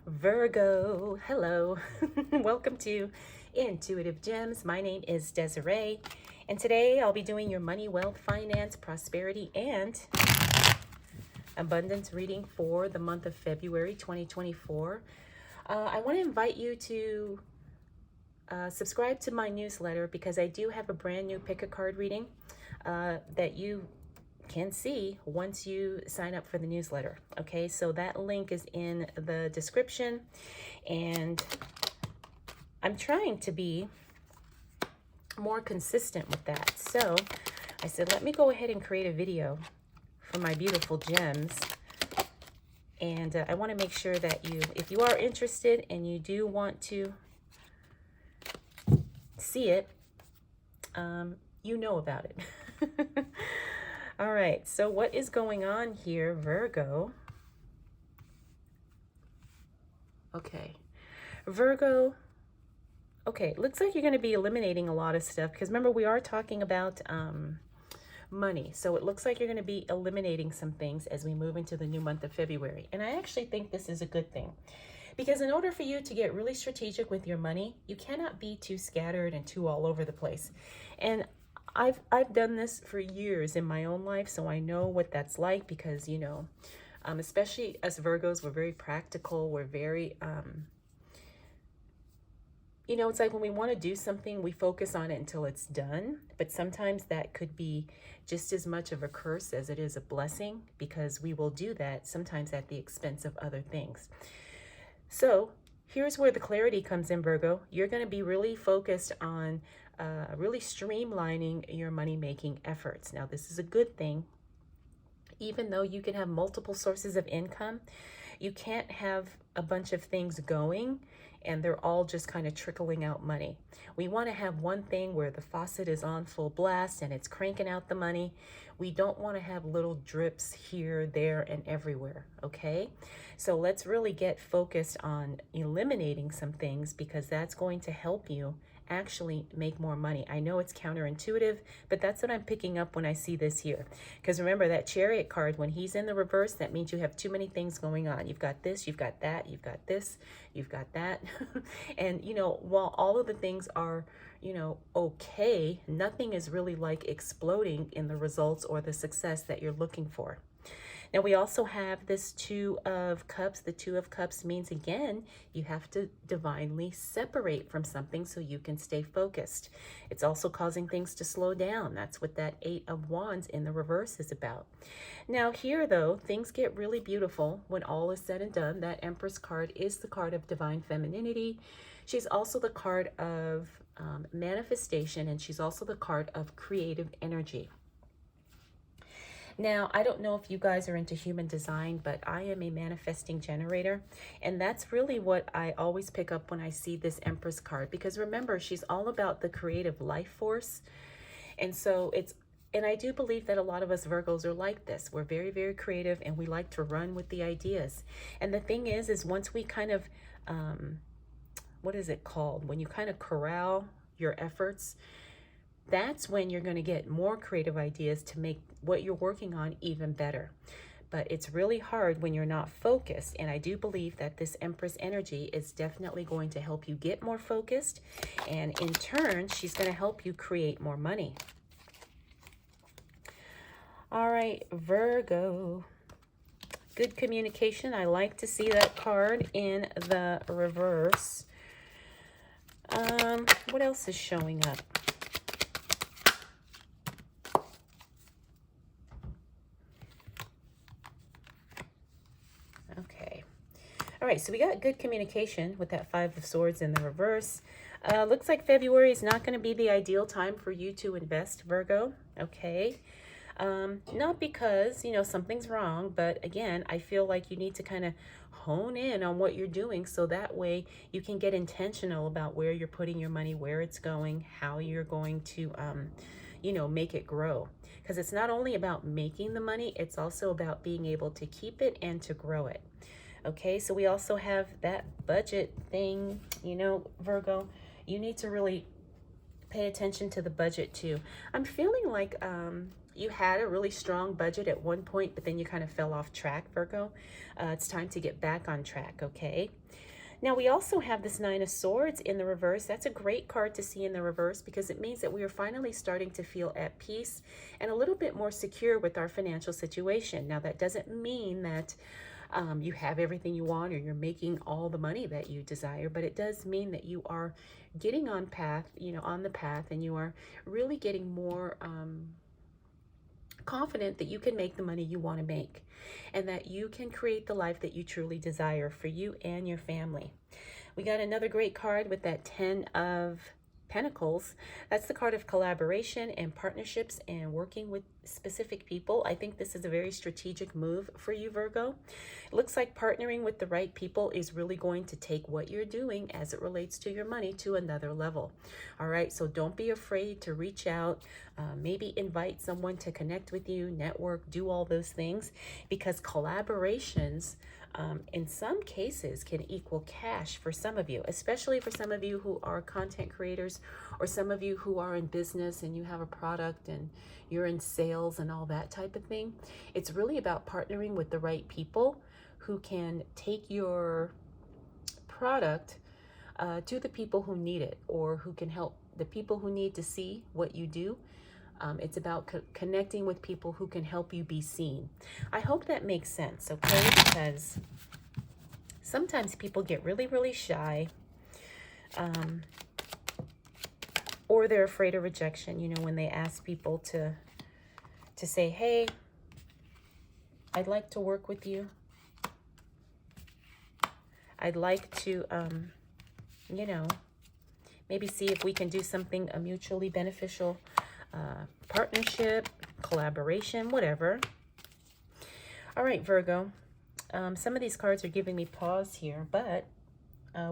Virgo, hello. Welcome to Intuitive Gems. My name is Desiree, and today I'll be doing your money, wealth, finance, prosperity, and abundance reading for the month of February 2024. I want to invite you to subscribe to my newsletter because I do have a brand new pick a card reading that you can see once you sign up for the newsletter. Okay, so that link is in the description, and I'm trying to be more consistent with that. So I said, let me go ahead and create a video for my beautiful gems. And I want to make sure that if you are interested and you do want to see it, you know about it. All right, so what is going on here, Virgo? Okay, Virgo. Okay, looks like you're going to be eliminating a lot of stuff because remember, we are talking about money. So it looks like you're going to be eliminating some things as we move into the new month of February. And I actually think this is a good thing because in order for you to get really strategic with your money, you cannot be too scattered and too all over the place. And I've done this for years in my own life, so I know what that's like because, you know, especially us Virgos, we're very practical. We're very, you know, it's like when we want to do something, we focus on it until it's done. But sometimes that could be just as much of a curse as it is a blessing because we will do that sometimes at the expense of other things. So here's where the clarity comes in, Virgo. You're going to be really focused on really streamlining your money-making efforts. Now, this is a good thing. Even though you can have multiple sources of income, you can't have a bunch of things going and they're all just kind of trickling out money. We want to have one thing where the faucet is on full blast and it's cranking out the money. We don't want to have little drips here, there, and everywhere, okay? So let's really get focused on eliminating some things because that's going to help you actually make more money. I know it's counterintuitive, but that's what I'm picking up when I see this here. Because remember that Chariot card, when he's in the reverse, that means you have too many things going on. You've got this, you've got that, you've got this, you've got that. And, you know, while all of the things are, you know, okay, nothing is really like exploding in the results or the success that you're looking for. Now we also have this Two of Cups. The Two of Cups means, again, you have to divinely separate from something so you can stay focused. It's also causing things to slow down. That's what that Eight of Wands in the reverse is about. Now here, though, things get really beautiful when all is said and done. That Empress card is the card of divine femininity. She's also the card of manifestation, and she's also the card of creative energy. Now, I don't know if you guys are into human design, but I am a manifesting generator. And that's really what I always pick up when I see this Empress card. Because remember, she's all about the creative life force. And so and I do believe that a lot of us Virgos are like this. We're very, very creative and we like to run with the ideas. And the thing is once we kind of, what is it called? When you kind of corral your efforts, that's when you're going to get more creative ideas to make what you're working on even better. But it's really hard when you're not focused. And I do believe that this Empress energy is definitely going to help you get more focused. And in turn, she's going to help you create more money. All right, Virgo. Good communication. I like to see that card in the reverse. What else is showing up? Okay. All right, so we got good communication with that Five of Swords in the reverse. Looks like February is not going to be the ideal time for you to invest, Virgo. Okay. Not because, you know, something's wrong, but again, I feel like you need to kind of hone in on what you're doing so that way you can get intentional about where you're putting your money, where it's going, how you're going to, you know, make it grow. Because it's not only about making the money, it's also about being able to keep it and to grow it. Okay, so we also have that budget thing, you know, Virgo, you need to really pay attention to the budget too. I'm feeling like you had a really strong budget at one point, but then you kind of fell off track, Virgo. It's time to get back on track, okay? Now, we also have this Nine of Swords in the reverse. That's a great card to see in the reverse because it means that we are finally starting to feel at peace and a little bit more secure with our financial situation. Now, that doesn't mean that you have everything you want or you're making all the money that you desire, but it does mean that you are getting on the path, and you are really getting more confident that you can make the money you want to make and that you can create the life that you truly desire for you and your family. We got another great card with that 10 of Pentacles. That's the card of collaboration and partnerships and working with specific people. I think this is a very strategic move for you, Virgo. It looks like partnering with the right people is really going to take what you're doing as it relates to your money to another level. All right, so don't be afraid to reach out, maybe invite someone to connect with you, network, do all those things, because collaborations in some cases can equal cash for some of you, especially for some of you who are content creators or some of you who are in business and you have a product and you're in sales and all that type of thing. It's really about partnering with the right people who can take your product to the people who need it, or who can help the people who need to see what you do. It's about connecting with people who can help you be seen. I hope that makes sense, okay? Because sometimes people get really, really shy, or they're afraid of rejection, when they ask people to say, hey, I'd like to work with you. I'd like to, maybe see if we can do something mutually beneficial. Partnership, collaboration, whatever. All right, Virgo. Some of these cards are giving me pause here, but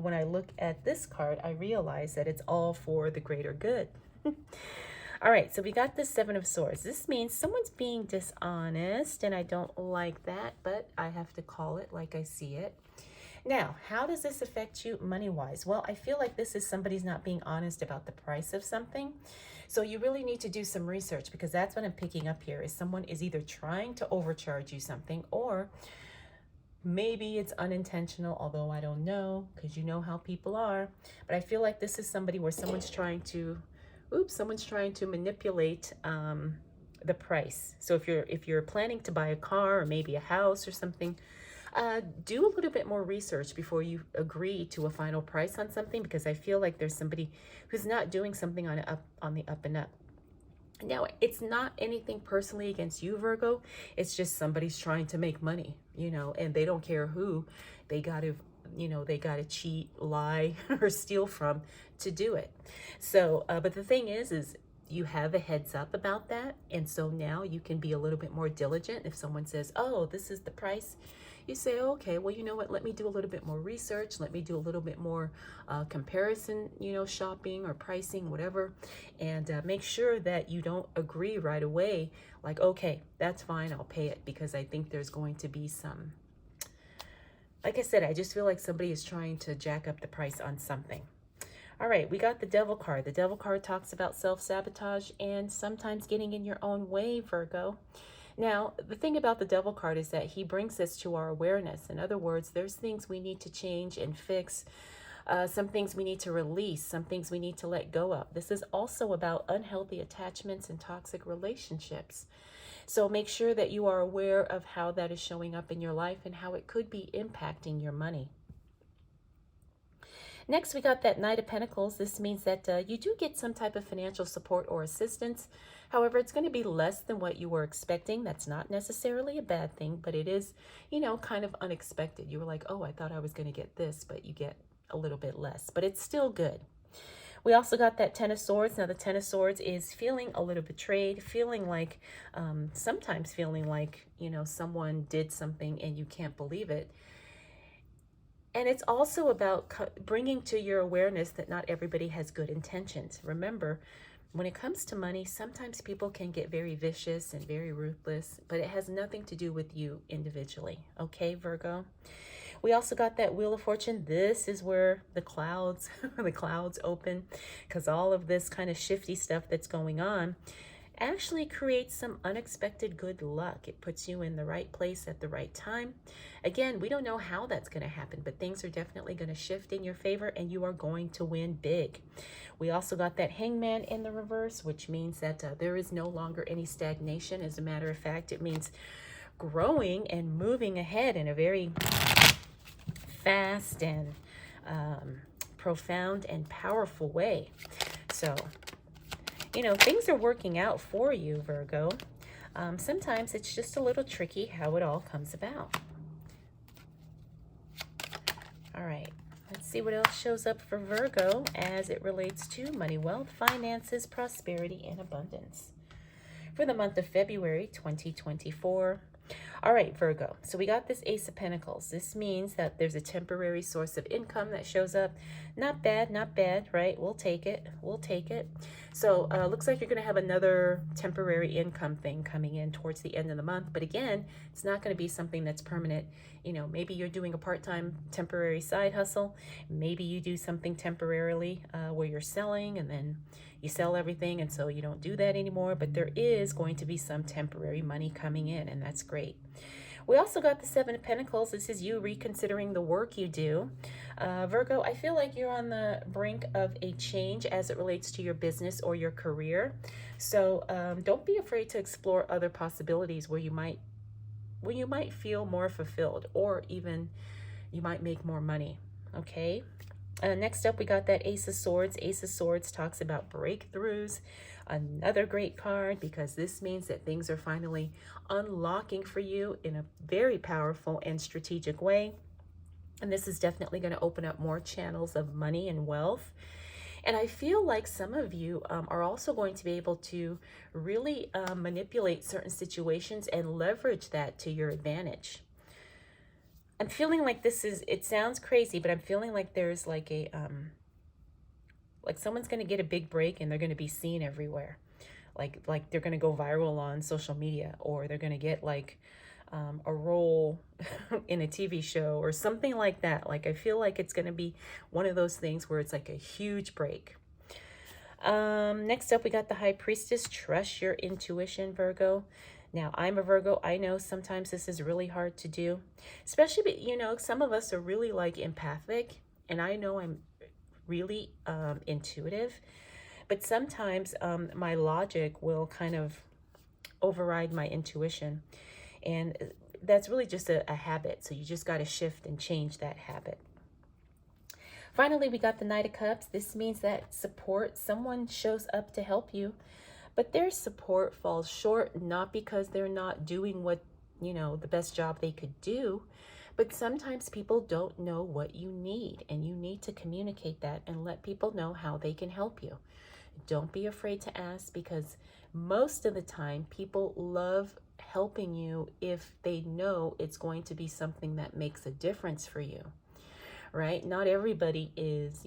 when I look at this card, I realize that it's all for the greater good. All right, so we got the Seven of Swords. This means someone's being dishonest, and I don't like that, but I have to call it like I see it. Now, how does this affect you money-wise? Well, I feel like this is somebody's not being honest about the price of something. So you really need to do some research, because that's what I'm picking up here, is someone is either trying to overcharge you something, or maybe it's unintentional, although I don't know, because you know how people are. But I feel like this is somebody where someone's trying to manipulate the price. So if you're planning to buy a car or maybe a house or something, do a little bit more research before you agree to a final price on something, because I feel like there's somebody who's not doing something on the up and up. Now, it's not anything personally against you, Virgo. It's just somebody's trying to make money, and they don't care who they got to cheat, lie, or steal from to do it. So, but the thing is you have a heads up about that. And so now you can be a little bit more diligent. If someone says, oh, this is the price, you say, okay, well, you know what, let me do a little bit more research. Let me do a little bit more comparison, shopping or pricing, whatever. And make sure that you don't agree right away. Like, okay, that's fine, I'll pay it, because I think there's going to be some, like I said, I just feel like somebody is trying to jack up the price on something. All right, we got the Devil card. The Devil card talks about self-sabotage and sometimes getting in your own way, Virgo. Now, the thing about the Devil card is that he brings us to our awareness. In other words, there's things we need to change and fix, some things we need to release, some things we need to let go of. This is also about unhealthy attachments and toxic relationships. So make sure that you are aware of how that is showing up in your life and how it could be impacting your money. Next, we got that Knight of Pentacles. This means that you do get some type of financial support or assistance. However, it's going to be less than what you were expecting. That's not necessarily a bad thing, but it is, kind of unexpected. You were like, oh, I thought I was going to get this, but you get a little bit less, but it's still good. We also got that Ten of Swords. Now, the Ten of Swords is feeling a little betrayed, feeling like, sometimes feeling like, someone did something and you can't believe it. And it's also about bringing to your awareness that not everybody has good intentions. Remember, when it comes to money, sometimes people can get very vicious and very ruthless, but it has nothing to do with you individually. Okay, Virgo? We also got that Wheel of Fortune. This is where the clouds, the clouds open, because all of this kind of shifty stuff that's going on, actually creates some unexpected good luck. It puts you in the right place at the right time. Again, we don't know how that's going to happen, but things are definitely going to shift in your favor and you are going to win big. We also got that Hangman in the reverse, which means that there is no longer any stagnation. As a matter of fact, it means growing and moving ahead in a very fast and profound and powerful way. So, things are working out for you, Virgo. Sometimes it's just a little tricky how it all comes about. All right, let's see what else shows up for Virgo as it relates to money, wealth, finances, prosperity, and abundance for the month of February 2024. All right, Virgo. So we got this Ace of Pentacles. This means that there's a temporary source of income that shows up. Not bad, not bad, right? We'll take it. We'll take it. So looks like you're going to have another temporary income thing coming in towards the end of the month. But again, it's not going to be something that's permanent. Maybe you're doing a part-time temporary side hustle. Maybe you do something temporarily where you're selling and then you sell everything and so you don't do that anymore. But there is going to be some temporary money coming in, and that's great. We also got the Seven of Pentacles. This is you reconsidering the work you do. Virgo, I feel like you're on the brink of a change as it relates to your business or your career. So don't be afraid to explore other possibilities where you might feel more fulfilled, or even you might make more money. Okay. Next up, we got that Ace of Swords. Ace of Swords talks about breakthroughs. Another great card, because this means that things are finally unlocking for you in a very powerful and strategic way. And this is definitely going to open up more channels of money and wealth. And I feel like some of you are also going to be able to really manipulate certain situations and leverage that to your advantage. I'm feeling like it sounds crazy, but I'm feeling like there's like like someone's going to get a big break and they're going to be seen everywhere. Like they're going to go viral on social media, or they're going to get like a role in a TV show or something like that. Like I feel like it's going to be one of those things where it's like a huge break. Next up, we got the High Priestess. Trust your intuition, Virgo. Now, I'm a Virgo. I know sometimes this is really hard to do, especially, some of us are really like empathic, and I know I'm really intuitive, but sometimes my logic will kind of override my intuition, and that's really just a habit. So you just got to shift and change that habit. Finally, we got the Knight of Cups. This means that someone shows up to help you, but their support falls short, not because they're not doing what, the best job they could do, but sometimes people don't know what you need, and you need to communicate that and let people know how they can help you. Don't be afraid to ask, because most of the time people love helping you if they know it's going to be something that makes a difference for you, right? Not everybody is,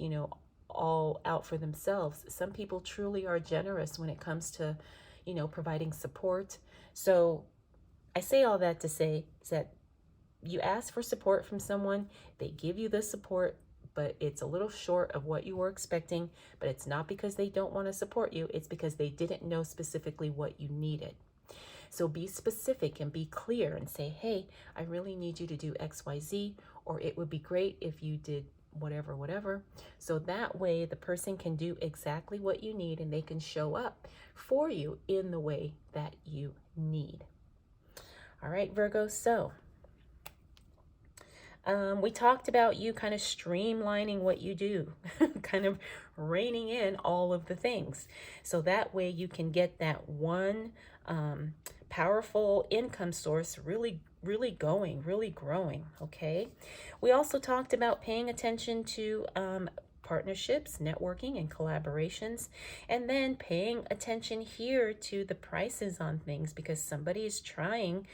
all out for themselves. Some people truly are generous when it comes to, providing support. So I say all that to say is that you ask for support from someone, they give you the support, but it's a little short of what you were expecting. But it's not because they don't want to support you. It's because they didn't know specifically what you needed. So be specific and be clear and say, hey, I really need you to do XYZ, or it would be great if you did whatever. So that way the person can do exactly what you need, and they can show up for you in the way that you need. All right, Virgo. So we talked about you kind of streamlining what you do, kind of reining in all of the things. So that way you can get that one powerful income source really going, really growing. Okay. We also talked about paying attention to partnerships, networking, and collaborations, and then paying attention here to the prices on things, because somebody is trying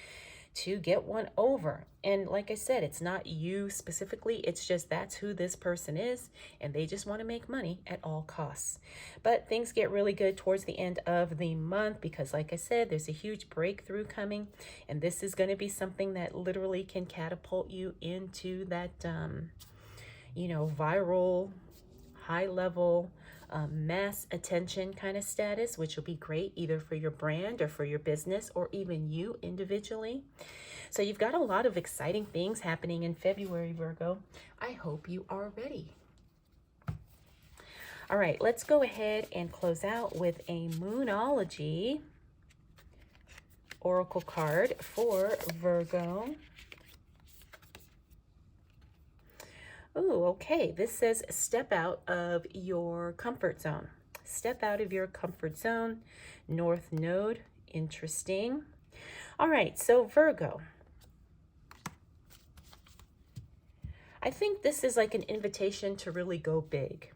to get one over. And like I said, it's not you specifically, it's just that's who this person is, and they just want to make money at all costs. But things get really good towards the end of the month, because like I said, there's a huge breakthrough coming, and this is going to be something that literally can catapult you into that viral, high level mass attention kind of status, which will be great either for your brand or for your business or even you individually. So you've got a lot of exciting things happening in February, Virgo. I hope you are ready. All right, let's go ahead and close out with a Moonology Oracle card for Virgo. Oh, okay. This says step out of your comfort zone. Step out of your comfort zone. North Node. Interesting. All right, so Virgo. I think this is like an invitation to really go big.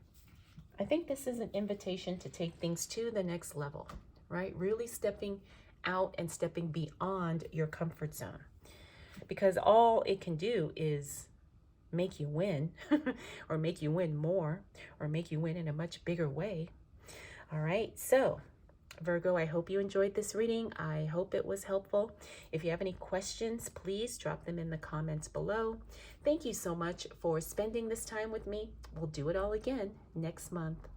I think this is an invitation to take things to the next level, right? Really stepping out and stepping beyond your comfort zone. Because all it can do is make you win or make you win more or make you win in a much bigger way. All right, so Virgo, I hope you enjoyed this reading. I hope it was helpful. If you have any questions, please drop them in the comments below. Thank you so much for spending this time with me. We'll do it all again next month.